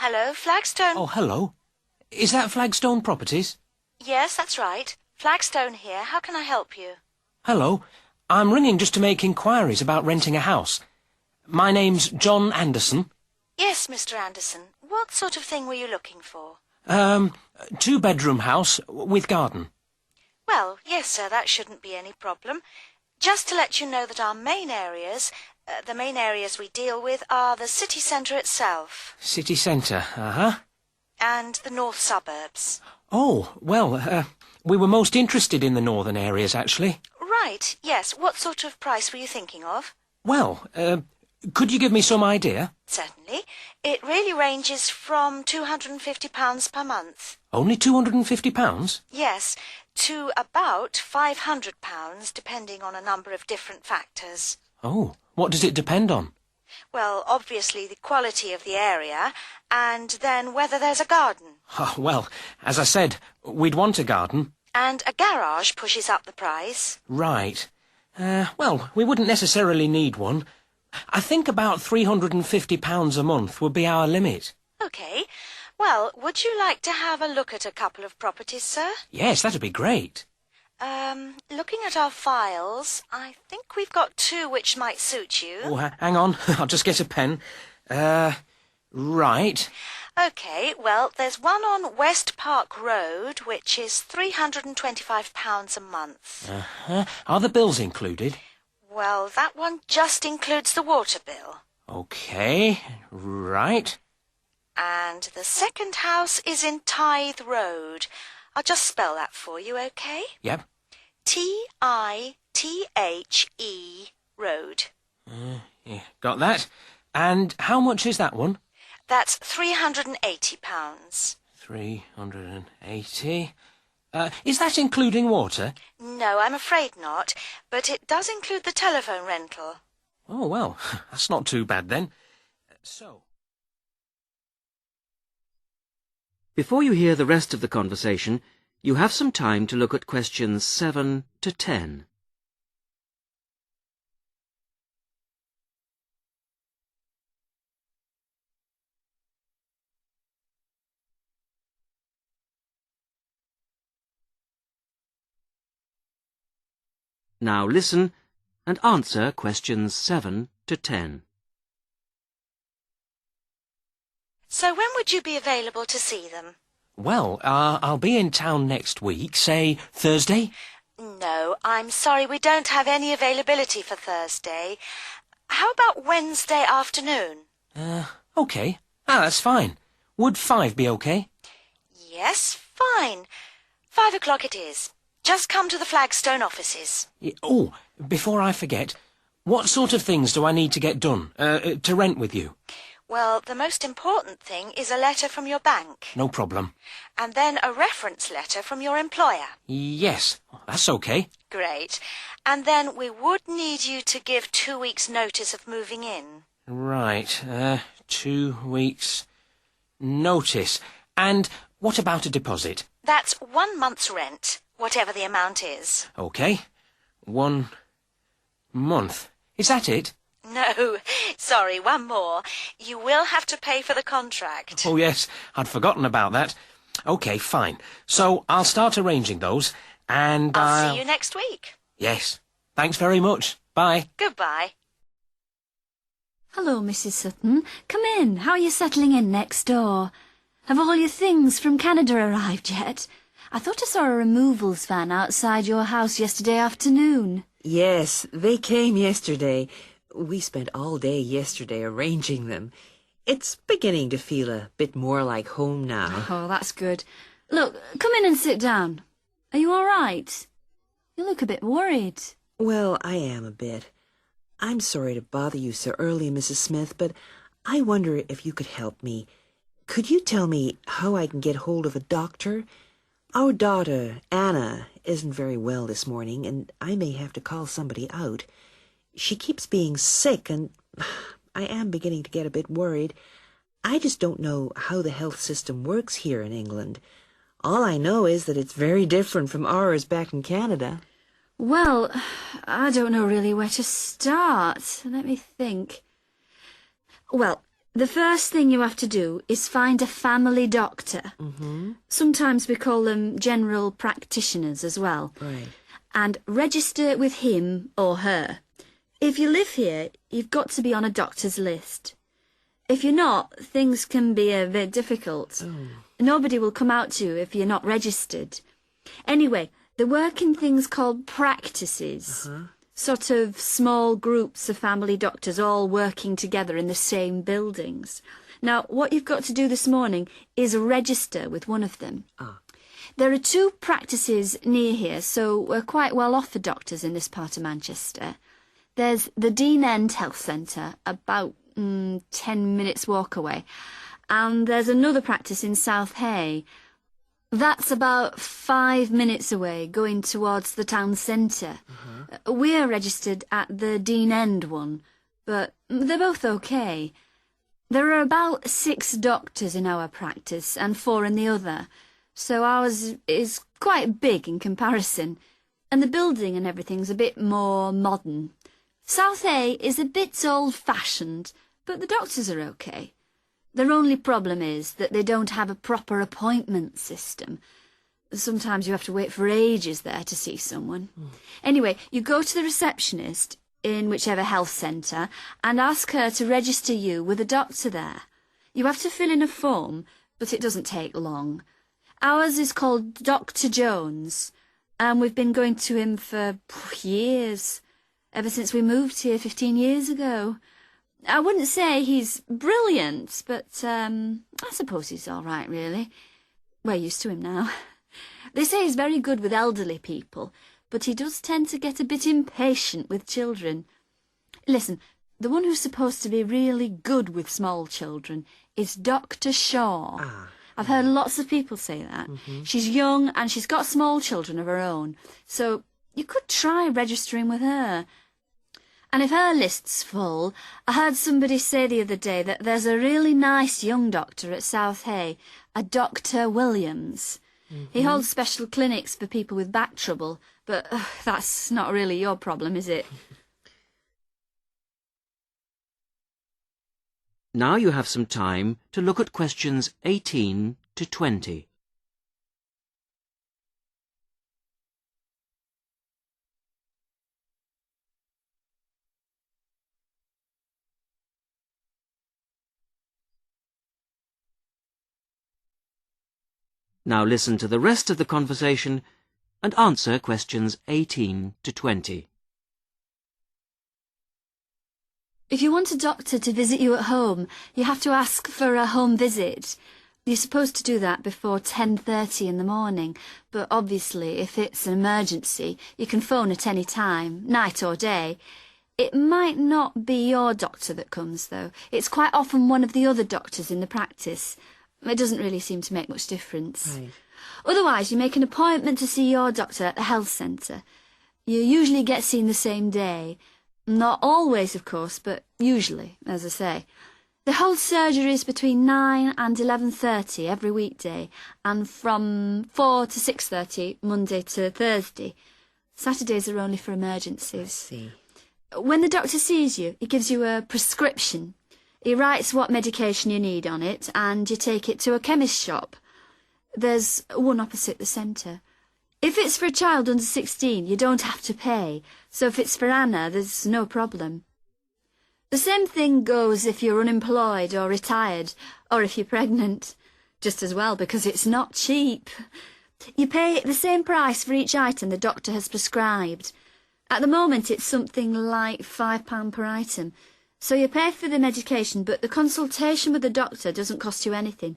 Hello, Flagstone. Oh, hello. Is that Flagstone Properties? Yes, that's right. Flagstone here. How can I help you? Hello. I'm ringing just to make inquiries about renting a house. My name's John Anderson. Yes, Mr. Anderson. What sort of thing were you looking for? Two-bedroom house with garden. Well, yes, sir, that shouldn't be any problem. Just to let you know that our main areas, the main areas we deal with are the city centre itself. City centre, And the north suburbs. Oh, well, we were most interested in the northern areas, actually. Right, yes. What sort of price were you thinking of? Well, could you give me some idea? Certainly. It really ranges from £250 per month. Only £250? Yes, to about £500, depending on a number of different factors. Oh, what does it depend on? Well, obviously the quality of the area, and then whether there's a garden. Oh, well, as I said, we'd want a garden. And a garage pushes up the price. Right. Well, we wouldn't necessarily need one. I think about £350 a month would be our limit. OK. Well, would you like to have a look at a couple of properties, sir? Yes, that'd be great. Looking at our files, I think we've got two which might suit you. Oh, hang on. I'll just get a pen. Right. OK, well, there's one on West Park Road, which is £325 a month. Are the bills included? Well, that one just includes the water bill. OK, right. And the second house is in Tithe Road. I'll just spell that for you, OK? Yep. Tithe Road. Yeah, got that. And how much is that one? That's £380. 380. Is that including water? No, I'm afraid not, but it does include the telephone rental. Oh, well, that's not too bad then. So... Before you hear the rest of the conversation, you have some time to look at questions 7 to 10. Now listen and answer questions 7 to 10. So when would you be available to see them? Well, I'll be in town next week, say Thursday. No, I'm sorry, we don't have any availability for Thursday. How about Wednesday afternoon? OK. That's fine. Would 5 be OK? Yes, fine. 5 o'clock it is. Just come to the Flagstone offices. Oh, before I forget, what sort of things do I need to get done, to rent with you? Well, the most important thing is a letter from your bank. No problem. And then a reference letter from your employer. Yes, that's OK. Great. And then we would need you to give 2 weeks' notice of moving in. Right, 2 weeks' notice. And what about a deposit? That's 1 month's rent, whatever the amount is. OK. 1 month. Is that it? No, sorry, one more. You will have to pay for the contract. Oh, yes, I'd forgotten about that. OK, fine. So I'll start arranging those, and I'll see you next week. Yes. Thanks very much. Bye. Goodbye. Hello, Mrs. Sutton. Come in. How are you settling in next door? Have all your things from Canada arrived yet? I thought I saw a removals van outside your house yesterday afternoon. Yes, they came yesterday. We spent all day yesterday arranging them. It's beginning to feel a bit more like home now. Oh, that's good. Look, come in and sit down. Are you all right? You look a bit worried. Well, I am a bit. I'm sorry to bother you so early, Mrs. Smith, but I wonder if you could help me. Could you tell me how I can get hold of a doctor? Our daughter, Anna, isn't very well this morning, and I may have to call somebody out. She keeps being sick, and I am beginning to get a bit worried. I just don't know how the health system works here in England. All I know is that it's very different from ours back in Canada. Well, I don't know really where to start. Let me think. Well, The first thing you have to do is find a family doctor. Sometimes we call them general practitioners as well. Right. And register with him or her. If you live here, you've got to be on a doctor's list. If you're not, things can be a bit difficult. Nobody will come out to you if you're not registered. Anyway, they work in things called practices. Sort of small groups of family doctors all working together in the same buildings. Now, what you've got to do this morning is register with one of them. There are 2 practices near here, so we're quite well off for doctors in this part of Manchester. There's the Dean End Health Centre, about 10 minutes walk away. And there's another practice in South Hay. That's about 5 minutes away, going towards the town centre. We're registered at the Dean End one, but they're both okay. There are about 6 doctors in our practice and 4 in the other, so ours is quite big in comparison, and the building and everything's a bit more modern. South Hay is a bit old-fashioned, but the doctors are okay. Their only problem is that they don't have a proper appointment system. Sometimes you have to wait for ages there to see someone. Anyway, you go to the receptionist in whichever health centre and ask her to register you with a doctor there. You have to fill in a form, but it doesn't take long. Ours is called Dr. Jones, and we've been going to him for years, ever since we moved here 15 years ago. I wouldn't say he's brilliant, but I suppose he's all right, really. We're used to him now. They say he's very good with elderly people, but he does tend to get a bit impatient with children. Listen, the one who's supposed to be really good with small children is Dr. Shaw. I've heard lots of people say that. She's young and she's got small children of her own, so you could try registering with her. And if her list's full, I heard somebody say the other day that there's a really nice young doctor at South Hay, a Dr. Williams. He holds special clinics for people with back trouble, but that's not really your problem, is it? Now you have some time to look at questions 18 to 20. Now listen to the rest of the conversation and answer questions 18 to 20. If you want a doctor to visit you at home, you have to ask for a home visit. You're supposed to do that before 10:30 in the morning, but obviously if it's an emergency, you can phone at any time, night or day. It might not be your doctor that comes, though. It's quite often one of the other doctors in the practice. It doesn't really seem to make much difference. Right. Otherwise, you make an appointment to see your doctor at the health centre. You usually get seen the same day. Not always, of course, but usually, as I say. They hold surgeries between 9 and 11:30 every weekday, and from 4 to 6:30 Monday to Thursday. Saturdays are only for emergencies. I see. When the doctor sees you, he gives you a prescription. He writes what medication you need on it, and you take it to a chemist shop. There's one opposite the centre. If it's for a child under 16, you don't have to pay, so if it's for Anna, there's no problem. The same thing goes if you're unemployed or retired, or if you're pregnant. Just as well, because it's not cheap. You pay the same price for each item the doctor has prescribed. At the moment, it's something like £5 per item. So you pay for the medication, but the consultation with the doctor doesn't cost you anything.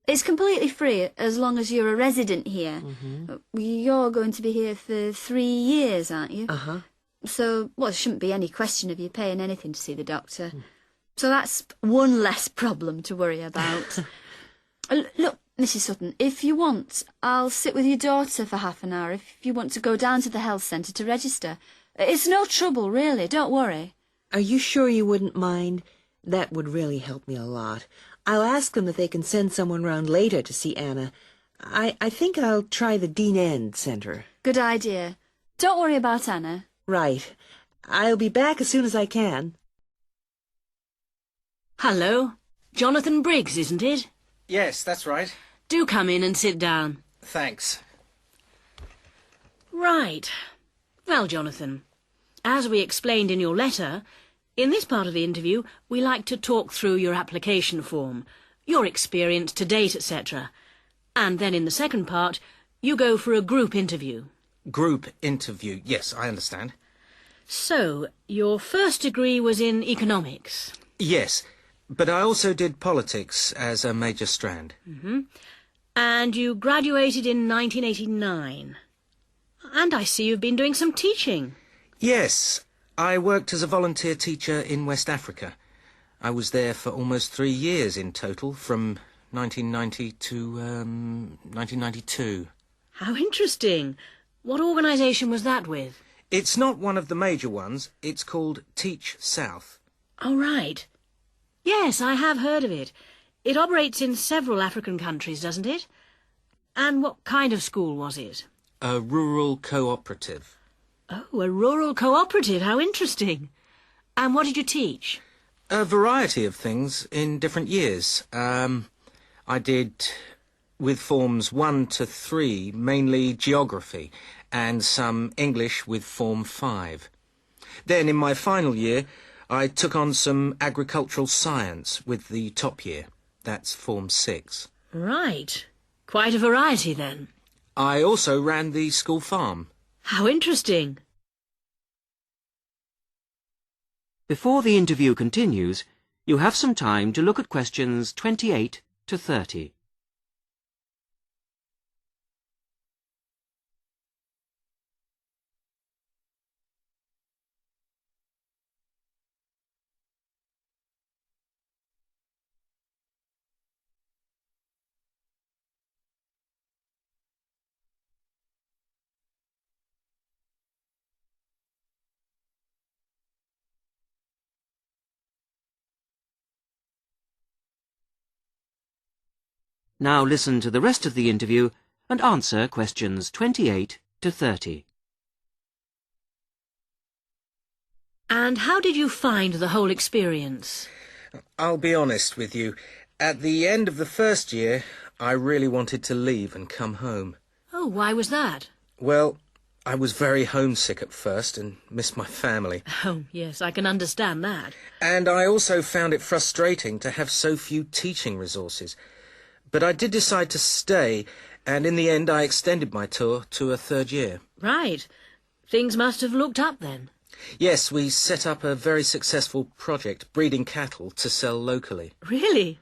It's completely free as long as you're a resident here. You're going to be here for 3 years, aren't you? So, well, there shouldn't be any question of you paying anything to see the doctor. So that's one less problem to worry about. Look, Mrs. Sutton, if you want, I'll sit with your daughter for half an hour if you want to go down to the health centre to register. It's no trouble, really, don't worry. Are you sure you wouldn't mind? That would really help me a lot. I'll ask them if they can send someone round later to see Anna. I think I'll try the Dean End Centre. Good idea. Don't worry about Anna. Right. I'll be back as soon as I can. Hello, Jonathan Briggs, isn't it? Yes, that's right. Do come in and sit down. Thanks. Right. Well, Jonathan, as we explained in your letter, in this part of the interview, we like to talk through your application form, your experience to date, etc. And then in the second part, you go for a group interview. Group interview. Yes, I understand. So, your first degree was in economics. Yes, but I also did politics as a major strand. And you graduated in 1989. And I see you've been doing some teaching. Yes, I worked as a volunteer teacher in West Africa. I was there for almost 3 years in total, from 1990 to 1992. How interesting. What organisation was that with? It's not one of the major ones. It's called Teach South. Oh, right. Yes, I have heard of it. It operates in several African countries, doesn't it? And what kind of school was it? A rural cooperative. Oh, a rural cooperative. How interesting. And what did you teach? A variety of things in different years. I did, with forms 1 to 3, mainly geography, and some English with form 5. Then, in my final year, I took on some agricultural science with the top year. That's form 6. Right. Quite a variety, then. I also ran the school farm. How interesting. Before the interview continues, you have some time to look at questions 28 to 30. Now listen to the rest of the interview and answer questions 28 to 30. And how did you find the whole experience? I'll be honest with you. At the end of the first year, I really wanted to leave and come home. Oh, why was that? Well, I was very homesick at first and missed my family. Oh, yes, I can understand that. And I also found it frustrating to have so few teaching resources. But I did decide to stay, and in the end I extended my tour to a 3rd year. Right. Things must have looked up then. Yes, we set up a very successful project, breeding cattle to sell locally. Really?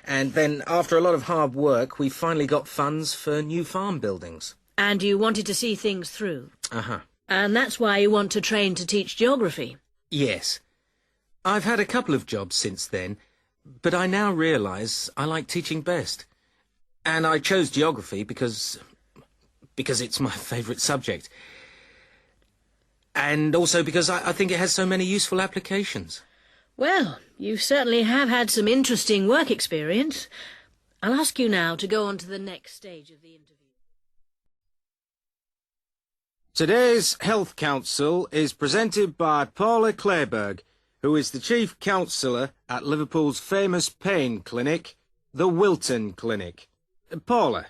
And then, after a lot of hard work, we finally got funds for new farm buildings. And you wanted to see things through. Uh-huh. And that's why you want to train to teach geography. Yes. I've had a couple of jobs since then, but I now realise I like teaching best. And I chose geography because it's my favourite subject. And also because I think it has so many useful applications. Well, you certainly have had some interesting work experience. I'll ask you now to go on to the next stage of the interview. Today's Health Council is presented by Paula Clayburgh, who is the Chief Counsellor at Liverpool's famous pain clinic, the Wilton Clinic. Paula.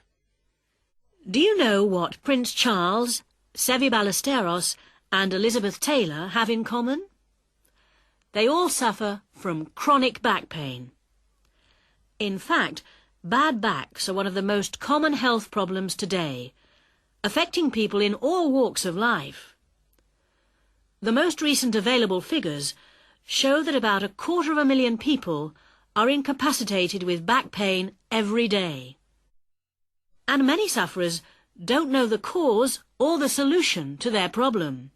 Do you know what Prince Charles, Sevi Ballesteros and Elizabeth Taylor have in common? They all suffer from chronic back pain. In fact, bad backs are one of the most common health problems today, affecting people in all walks of life. The most recent available figures show that about 250,000 people are incapacitated with back pain every day. And many sufferers don't know the cause or the solution to their problem.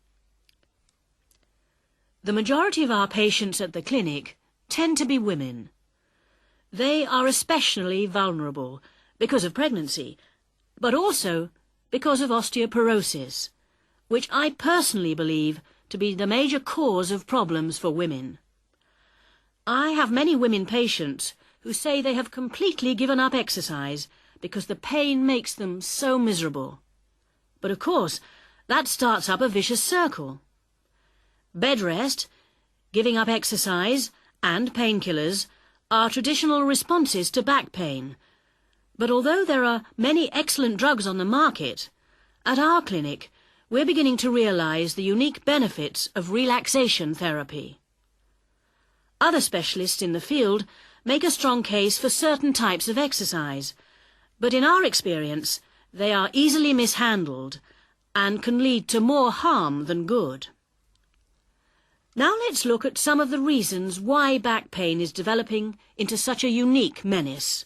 The majority of our patients at the clinic tend to be women. They are especially vulnerable because of pregnancy, but also because of osteoporosis, which I personally believe to be the major cause of problems for women. I have many women patients who say they have completely given up exercise because the pain makes them so miserable. But of course, that starts up a vicious circle. Bed rest, giving up exercise, and painkillers are traditional responses to back pain. But although there are many excellent drugs on the market, at our clinic we're beginning to realise the unique benefits of relaxation therapy. Other specialists in the field make a strong case for certain types of exercise, but in our experience they are easily mishandled and can lead to more harm than good. Now let's look at some of the reasons why back pain is developing into such a unique menace.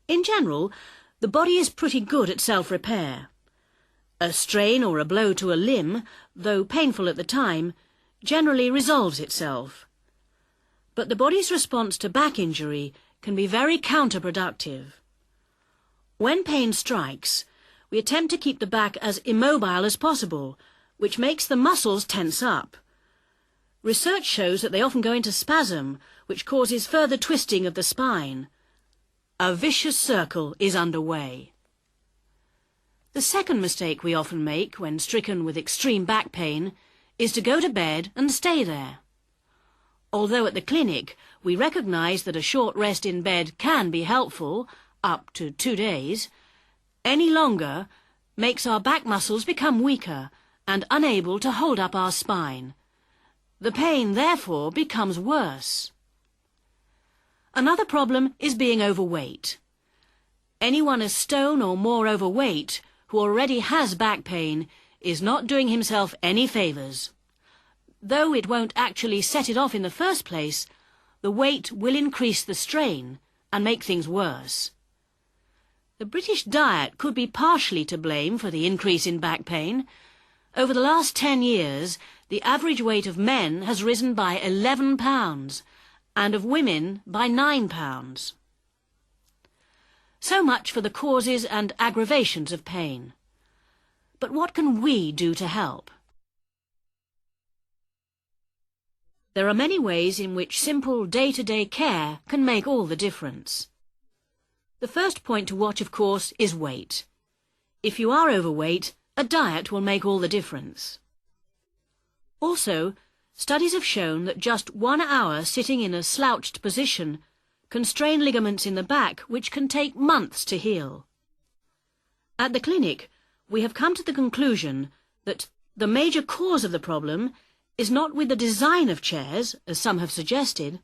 In general, the body is pretty good at self-repair. A strain or a blow to a limb, though painful at the time, generally resolves itself. But the body's response to back injury can be very counterproductive. When pain strikes, we attempt to keep the back as immobile as possible, which makes the muscles tense up. Research shows that they often go into spasm, which causes further twisting of the spine. A vicious circle is underway. The second mistake we often make when stricken with extreme back pain is to go to bed and stay there. Although at the clinic we recognise that a short rest in bed can be helpful, up to 2 days, any longer makes our back muscles become weaker and unable to hold up our spine. The pain, therefore, becomes worse. Another problem is being overweight. Anyone a stone or more overweight who already has back pain is not doing himself any favours. Though it won't actually set it off in the first place, the weight will increase the strain and make things worse. The British diet could be partially to blame for the increase in back pain. Over the last 10 years, the average weight of men has risen by 11 pounds, and of women by 9 pounds. So much for the causes and aggravations of pain. But what can we do to help? There are many ways in which simple day-to-day care can make all the difference. The first point to watch, of course, is weight. If you are overweight, a diet will make all the difference. Also, studies have shown that just 1 hour sitting in a slouched position can strain ligaments in the back which can take months to heal. At the clinic, we have come to the conclusion that the major cause of the problem is not with the design of chairs, as some have suggested,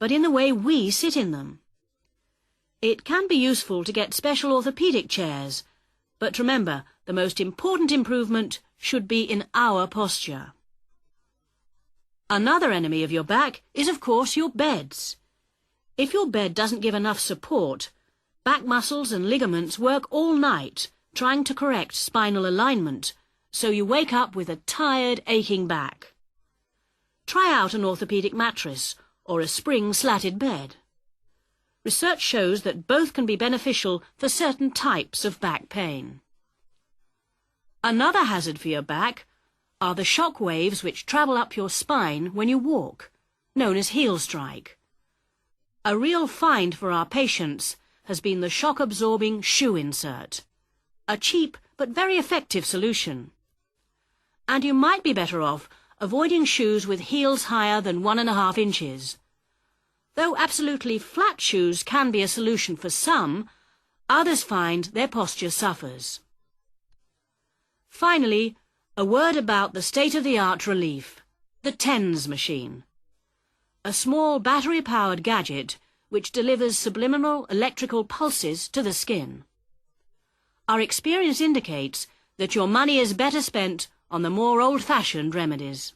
but in the way we sit in them. It can be useful to get special orthopaedic chairs, but remember, the most important improvement should be in our posture. Another enemy of your back is, of course, your beds. If your bed doesn't give enough support, back muscles and ligaments work all night trying to correct spinal alignment, so you wake up with a tired, aching back. Try out an orthopaedic mattress or a spring-slatted bed. Research shows that both can be beneficial for certain types of back pain. Another hazard for your back are the shock waves which travel up your spine when you walk, known as heel strike. A real find for our patients has been the shock-absorbing shoe insert, a cheap but very effective solution. And you might be better off avoiding shoes with heels higher than 1.5 inches. Though absolutely flat shoes can be a solution for some, others find their posture suffers. Finally, a word about the state-of-the-art relief, the TENS machine. A small battery-powered gadget which delivers subliminal electrical pulses to the skin. Our experience indicates that your money is better spent on the more old-fashioned remedies.